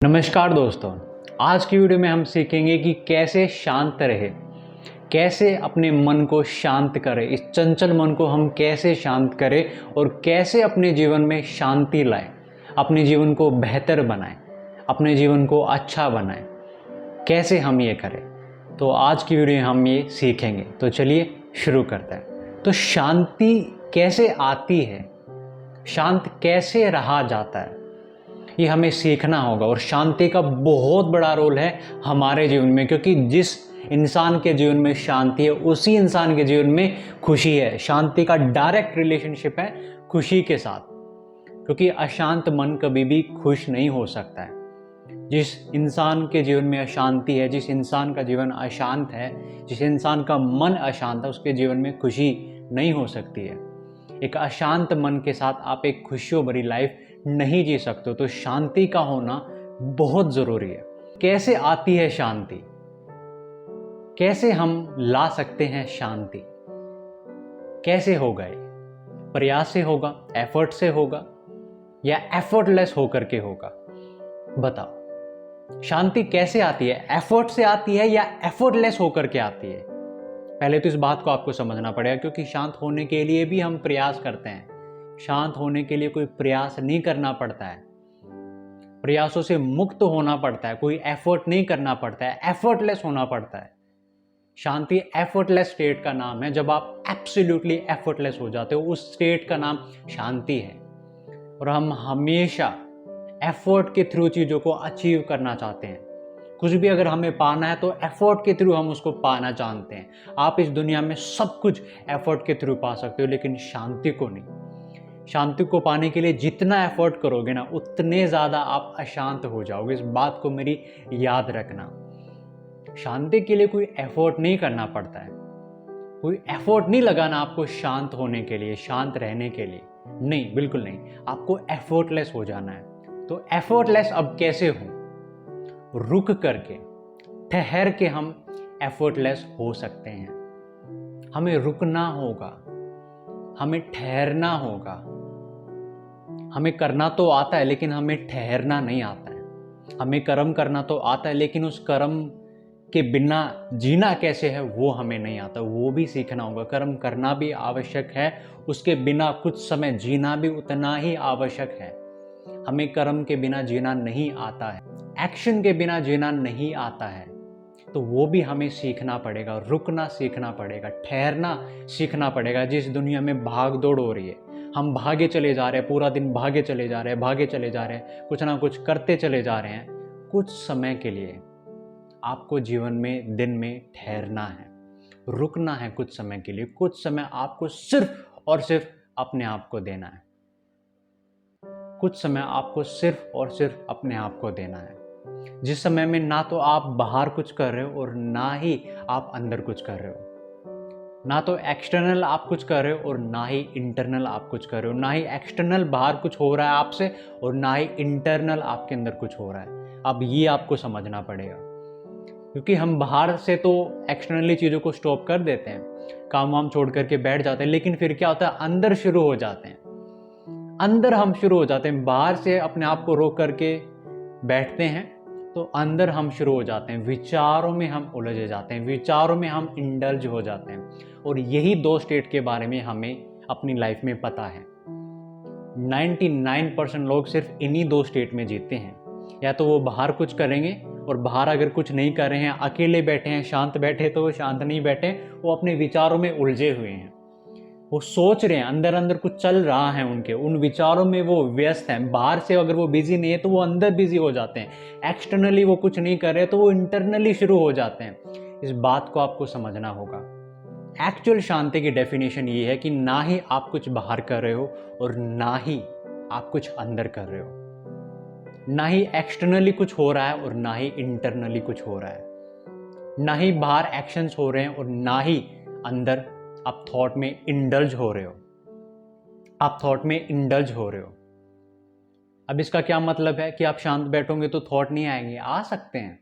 नमस्कार दोस्तों, आज की वीडियो में हम सीखेंगे कि कैसे शांत रहे, कैसे अपने मन को शांत करें, इस चंचल मन को हम कैसे शांत करें और कैसे अपने जीवन में शांति लाएं, अपने जीवन को बेहतर बनाएं, अपने जीवन को अच्छा बनाएं। कैसे हम ये करें, तो आज की वीडियो में हम ये सीखेंगे। तो चलिए शुरू करते हैं। तो शांति कैसे आती है, शांत कैसे रहा जाता है, ये हमें सीखना होगा। और शांति का बहुत बड़ा रोल है हमारे जीवन में, क्योंकि जिस इंसान के जीवन में शांति है उसी इंसान के जीवन में खुशी है। शांति का डायरेक्ट रिलेशनशिप है खुशी के साथ, क्योंकि अशांत मन कभी भी खुश नहीं हो सकता है। जिस इंसान के जीवन में अशांति है, जिस इंसान का जीवन अशांत है, जिस इंसान का मन अशांत है, उसके जीवन में खुशी नहीं हो सकती है। एक अशांत मन के साथ आप एक खुशियों भरी लाइफ नहीं जी सकते। तो शांति का होना बहुत जरूरी है। कैसे आती है शांति, कैसे हम ला सकते हैं शांति, कैसे होगा ये? प्रयास से होगा, एफर्ट से होगा, या एफर्टलेस होकर के होगा? बताओ, शांति कैसे आती है? एफर्ट से आती है या एफर्टलेस होकर के आती है? पहले तो इस बात को आपको समझना पड़ेगा, क्योंकि शांत होने के लिए भी हम प्रयास करते हैं। शांत होने के लिए कोई प्रयास नहीं करना पड़ता है, प्रयासों से मुक्त होना पड़ता है, कोई एफर्ट नहीं करना पड़ता है, एफर्टलेस होना पड़ता है। शांति एफर्टलेस स्टेट का नाम है। जब आप एब्सोल्युटली एफर्टलेस हो जाते हो, उस स्टेट का नाम शांति है। और हम हमेशा एफर्ट के थ्रू चीज़ों को अचीव करना चाहते हैं। कुछ भी अगर हमें पाना है तो एफर्ट के थ्रू हम उसको पाना जानते हैं। आप इस दुनिया में सब कुछ एफर्ट के थ्रू पा सकते हो, लेकिन शांति को नहीं। शांति को पाने के लिए जितना एफर्ट करोगे ना, उतने ज़्यादा आप अशांत हो जाओगे। इस बात को मेरी याद रखना। शांति के लिए कोई एफर्ट नहीं करना पड़ता है, कोई एफर्ट नहीं लगाना आपको शांत होने के लिए, शांत रहने के लिए। नहीं, बिल्कुल नहीं। आपको एफर्टलेस हो जाना है। तो एफर्टलेस अब कैसे हो? रुक करके, ठहर के हम एफर्टलेस हो सकते हैं। हमें रुकना होगा, हमें ठहरना होगा। हमें करना तो आता है, लेकिन हमें ठहरना नहीं आता है। हमें कर्म करना तो आता है, लेकिन उस कर्म के बिना जीना कैसे है वो हमें नहीं आता। वो भी सीखना होगा। कर्म करना भी आवश्यक है, उसके बिना कुछ समय जीना भी उतना ही आवश्यक है। हमें कर्म के बिना जीना नहीं आता है, एक्शन के बिना जीना नहीं आता है। तो वो भी हमें सीखना पड़ेगा। रुकना सीखना पड़ेगा, ठहरना सीखना पड़ेगा। जिस दुनिया में भाग दौड़ हो रही है, हम भागे चले जा रहे हैं, पूरा दिन भागे चले जा रहे हैं, भागे चले जा रहे हैं, कुछ ना कुछ करते चले जा रहे हैं। कुछ समय के लिए आपको जीवन में, दिन में ठहरना है, रुकना है कुछ समय के लिए। कुछ समय आपको सिर्फ और सिर्फ अपने आप को देना है। कुछ समय आपको सिर्फ और सिर्फ अपने आप को देना है, जिस समय में ना तो आप बाहर कुछ कर रहे हो और ना ही आप अंदर कुछ कर रहे हो। ना तो एक्सटर्नल आप कुछ कर रहे हो और ना ही इंटरनल आप कुछ कर रहे हो। ना ही एक्सटर्नल बाहर कुछ हो रहा है आपसे और ना ही इंटरनल आपके अंदर कुछ हो रहा है। अब ये आपको समझना पड़ेगा, क्योंकि हम बाहर से तो एक्सटर्नली चीज़ों को स्टॉप कर देते हैं, काम वाम छोड़ करके बैठ जाते हैं, लेकिन फिर क्या होता है, अंदर शुरू हो जाते हैं। अंदर हम शुरू हो जाते हैं। बाहर से अपने आप को रोक करके बैठते हैं तो अंदर हम शुरू हो जाते हैं, विचारों में हम उलझे जाते हैं, विचारों में हम इंडल्ज हो जाते हैं। और यही दो स्टेट के बारे में हमें अपनी लाइफ में पता है। 99% लोग सिर्फ इन्हीं दो स्टेट में जीते हैं। या तो वो बाहर कुछ करेंगे, और बाहर अगर कुछ नहीं कर रहे हैं, अकेले बैठे हैं, शांत बैठे, तो वो शांत नहीं बैठे, वो अपने विचारों में उलझे हुए हैं। वो सोच रहे हैं, अंदर अंदर कुछ चल रहा है उनके, उन विचारों में वो व्यस्त हैं। बाहर से अगर वो बिजी नहीं है तो वो अंदर बिजी हो जाते हैं। एक्सटर्नली वो कुछ नहीं कर रहे तो वो इंटरनली शुरू हो जाते हैं। इस बात को आपको समझना होगा। एक्चुअल शांति की डेफिनेशन ये है कि ना ही आप कुछ बाहर कर रहे हो और ना ही आप कुछ अंदर कर रहे हो। ना ही एक्सटर्नली कुछ हो रहा है और ना ही इंटरनली कुछ हो रहा है। ना ही बाहर एक्शंस हो रहे हैं और ना ही अंदर आप थॉट में इंडल्ज हो रहे हो। आप थॉट में इंडल्ज हो रहे हो। अब इसका क्या मतलब है कि आप शांत बैठोगे तो थॉट नहीं आएंगे? आ सकते हैं,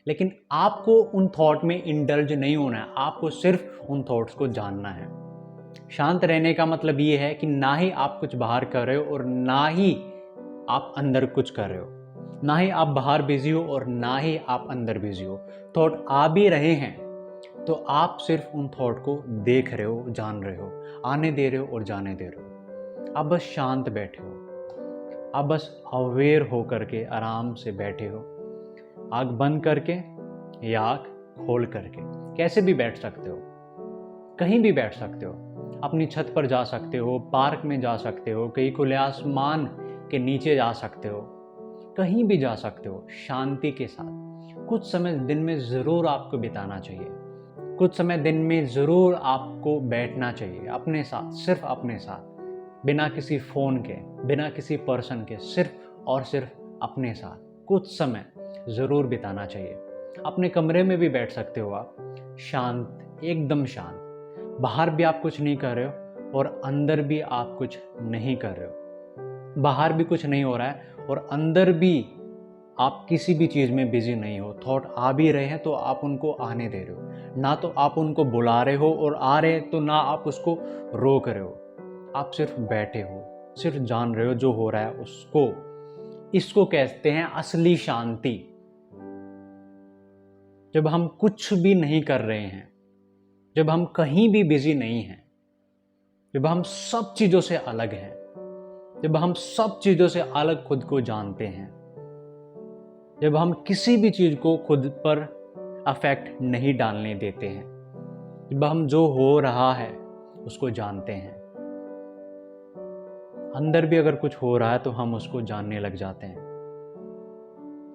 लेकिन आपको उन थॉट में इंडल्ज नहीं होना है। आपको सिर्फ उन थॉट्स को जानना है। शांत रहने का मतलब ये है कि ना ही आप कुछ बाहर कर रहे हो और ना ही आप अंदर कुछ कर रहे हो। ना ही आप बाहर बिजी हो और ना ही आप अंदर बिजी हो। थॉट आ भी रहे हैं तो आप सिर्फ उन थॉट को देख रहे हो, जान रहे हो, आने दे रहे हो और जाने दे रहे हो। आप बस शांत बैठे हो, आप बस अवेयर हो करके आराम से बैठे हो, आँख बंद करके या आँख खोल करके। कैसे भी बैठ सकते हो, कहीं भी बैठ सकते हो, अपनी छत पर जा सकते हो, पार्क में जा सकते हो, कहीं खुले आसमान के नीचे जा सकते हो, कहीं भी जा सकते हो शांति के साथ। कुछ समय दिन में ज़रूर आपको बिताना चाहिए, कुछ समय दिन में ज़रूर आपको बैठना चाहिए अपने साथ, सिर्फ अपने साथ, बिना किसी फ़ोन के, बिना किसी पर्सन के, सिर्फ और सिर्फ अपने साथ कुछ समय ज़रूर बिताना चाहिए। अपने कमरे में भी बैठ सकते हो आप, शांत, एकदम शांत। बाहर भी आप कुछ नहीं कर रहे हो और अंदर भी आप कुछ नहीं कर रहे हो। बाहर भी कुछ नहीं हो रहा है और अंदर भी आप किसी भी चीज़ में बिजी नहीं हो। थॉट आ भी रहे हैं तो आप उनको आने दे रहे हो, ना तो आप उनको बुला रहे हो, और आ रहे हैं तो ना आप उसको रोक रहे हो। आप सिर्फ बैठे हो, सिर्फ जान रहे हो जो हो रहा है उसको। इसको कहते हैं असली शांति। जब हम कुछ भी नहीं कर रहे हैं, जब हम कहीं भी बिजी नहीं हैं, जब हम सब चीज़ों से अलग हैं, जब हम सब चीज़ों से अलग खुद को जानते हैं, जब हम किसी भी चीज़ को खुद पर अफेक्ट नहीं डालने देते हैं, जब हम जो हो रहा है उसको जानते हैं। अंदर भी अगर कुछ हो रहा है तो हम उसको जानने लग जाते हैं।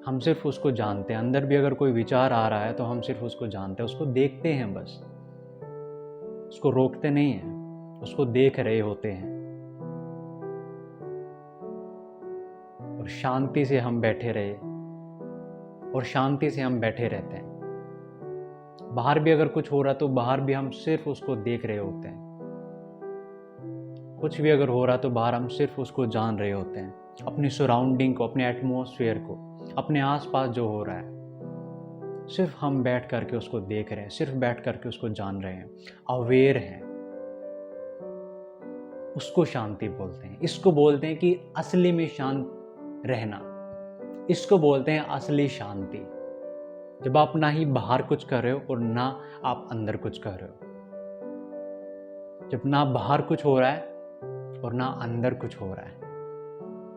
हम सिर्फ उसको जानते हैं। अंदर भी अगर कोई विचार आ रहा है तो हम सिर्फ उसको जानते हैं, उसको देखते हैं बस, उसको रोकते नहीं हैं, उसको देख रहे होते हैं। और शांति से हम बैठे रहे और शांति से हम बैठे रहते हैं। बाहर भी अगर कुछ हो रहा है तो बाहर भी हम सिर्फ उसको देख रहे होते हैं। कुछ भी अगर हो रहा है तो बाहर हम सिर्फ उसको जान रहे होते हैं, अपनी सराउंडिंग को, अपने एटमॉस्फेयर को, अपने आसपास जो हो रहा है सिर्फ हम बैठ करके उसको देख रहे हैं, सिर्फ बैठ करके उसको जान रहे हैं, अवेयर हैं। उसको शांति बोलते हैं। इसको बोलते हैं कि असली में शांत रहना। इसको बोलते हैं असली शांति। जब आप ना ही बाहर कुछ कर रहे हो और ना आप अंदर कुछ कर रहे हो, जब ना बाहर कुछ हो रहा है और ना अंदर कुछ हो रहा है,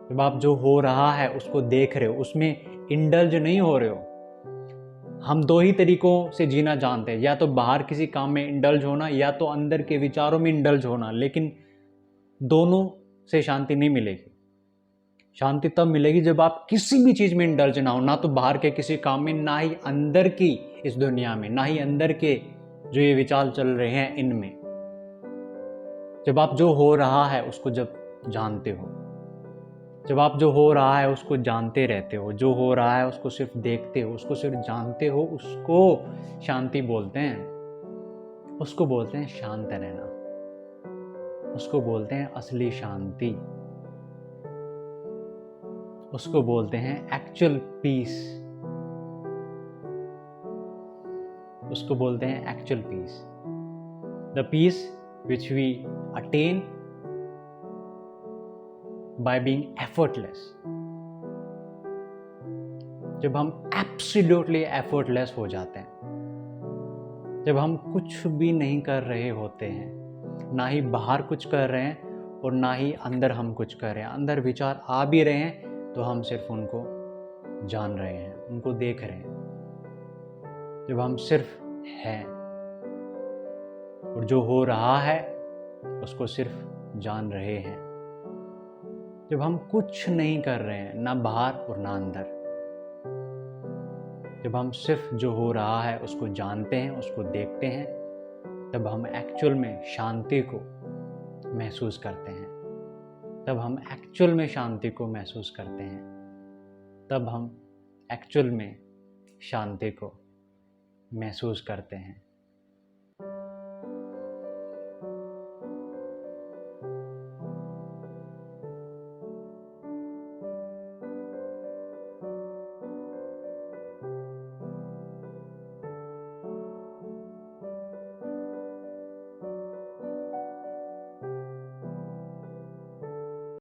जब आप जो हो रहा है उसको देख रहे हो, उसमें इंडल्ज नहीं हो रहे हो। हम दो ही तरीकों से जीना जानते हैं, या तो बाहर किसी काम में इंडल्ज होना या तो अंदर के विचारों में इंडल्ज होना, लेकिन दोनों से शांति नहीं मिलेगी। शांति तब मिलेगी जब आप किसी भी चीज़ में इंडल्ज ना हो, ना तो बाहर के किसी काम में, ना ही अंदर की इस दुनिया में, ना ही अंदर के जो ये विचार चल रहे हैं इनमें। जब आप जो हो रहा है उसको जब जानते हो, जब आप जो हो रहा है उसको जानते रहते हो, जो हो रहा है उसको सिर्फ देखते हो, उसको सिर्फ जानते हो, उसको शांति बोलते हैं। उसको बोलते हैं शांत रहना, उसको बोलते हैं असली शांति, उसको बोलते हैं एक्चुअल पीस, उसको बोलते हैं actual peace. The peace which we attain by being effortless। जब हम absolutely effortless हो जाते हैं, जब हम कुछ भी नहीं कर रहे होते हैं, ना ही बाहर कुछ कर रहे हैं और ना ही अंदर हम कुछ कर रहे हैं, अंदर विचार आ भी रहे हैं तो हम सिर्फ उनको जान रहे हैं, उनको देख रहे हैं। जब हम सिर्फ हैं और जो हो रहा है उसको सिर्फ जान रहे हैं, जब हम कुछ नहीं कर रहे हैं, ना बाहर और ना अंदर, जब हम सिर्फ जो हो रहा है उसको जानते हैं, उसको देखते हैं, तब हम एक्चुअल में शांति को महसूस करते हैं। तब हम एक्चुअल में शांति को महसूस करते हैं। तब हम एक्चुअल में शांति को महसूस करते हैं।